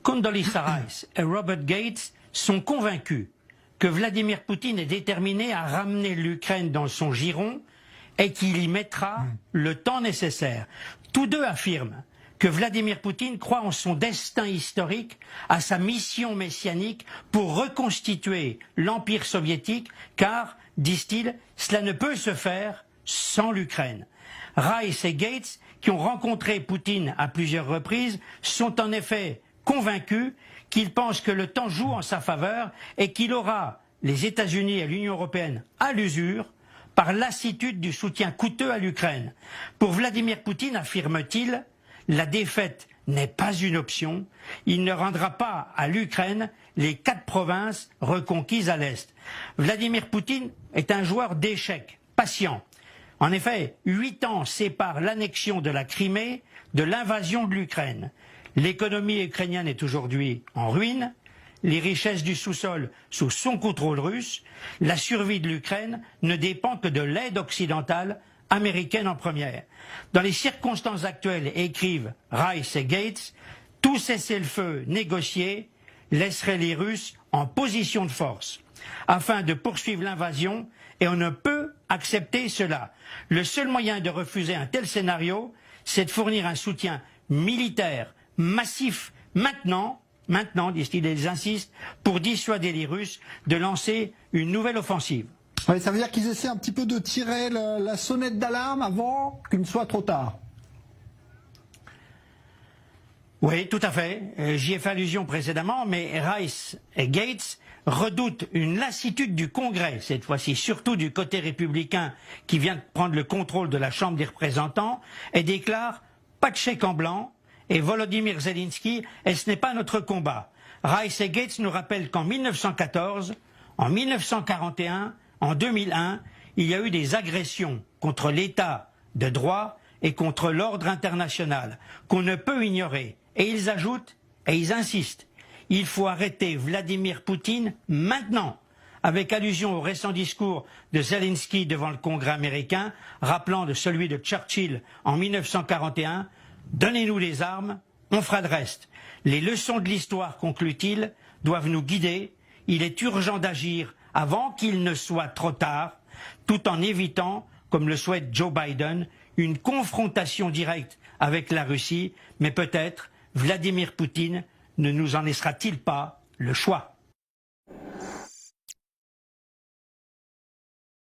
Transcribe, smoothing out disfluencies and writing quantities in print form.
Condoleezza Rice et Robert Gates sont convaincus que Vladimir Poutine est déterminé à ramener l'Ukraine dans son giron et qu'il y mettra le temps nécessaire. Tous deux affirment que Vladimir Poutine croit en son destin historique, à sa mission messianique pour reconstituer l'Empire soviétique, car, disent-ils, cela ne peut se faire sans l'Ukraine. Rice et Gates, qui ont rencontré Poutine à plusieurs reprises, sont en effet convaincus qu'il pense que le temps joue en sa faveur et qu'il aura les États-Unis et l'Union européenne à l'usure par lassitude du soutien coûteux à l'Ukraine. Pour Vladimir Poutine, affirme-t-il, la défaite n'est pas une option. Il ne rendra pas à l'Ukraine les 4 provinces reconquises à l'Est. Vladimir Poutine est un joueur d'échecs, patient. En effet, 8 ans séparent l'annexion de la Crimée de l'invasion de l'Ukraine. L'économie ukrainienne est aujourd'hui en ruine, les richesses du sous-sol sous son contrôle russe, la survie de l'Ukraine ne dépend que de l'aide occidentale, américaine en première. Dans les circonstances actuelles, écrivent Rice et Gates, tout cessez-le-feu négocié laisserait les Russes en position de force afin de poursuivre l'invasion et on ne peut accepter cela. Le seul moyen de refuser un tel scénario, c'est de fournir un soutien militaire massif maintenant, disent-ils, et ils insistent, pour dissuader les Russes de lancer une nouvelle offensive. Ouais, ça veut dire qu'ils essaient un petit peu de tirer la sonnette d'alarme avant qu'il ne soit trop tard. Oui, tout à fait. J'y ai fait allusion précédemment, mais Rice et Gates redoutent une lassitude du Congrès, cette fois-ci surtout du côté républicain qui vient de prendre le contrôle de la Chambre des représentants, et déclarent pas de chèque en blanc, et Volodymyr Zelensky, et ce n'est pas notre combat. Rice et Gates nous rappellent qu'en 1914, en 1941, en 2001, il y a eu des agressions contre l'État de droit et contre l'ordre international qu'on ne peut ignorer. Et ils ajoutent, et ils insistent, il faut arrêter Vladimir Poutine maintenant, avec allusion au récent discours de Zelensky devant le Congrès américain, rappelant de celui de Churchill en 1941, donnez-nous les armes, on fera le reste. Les leçons de l'histoire, conclut-il, doivent nous guider. Il est urgent d'agir avant qu'il ne soit trop tard, tout en évitant, comme le souhaite Joe Biden, une confrontation directe avec la Russie, mais peut-être Vladimir Poutine ne nous en laissera-t-il pas le choix.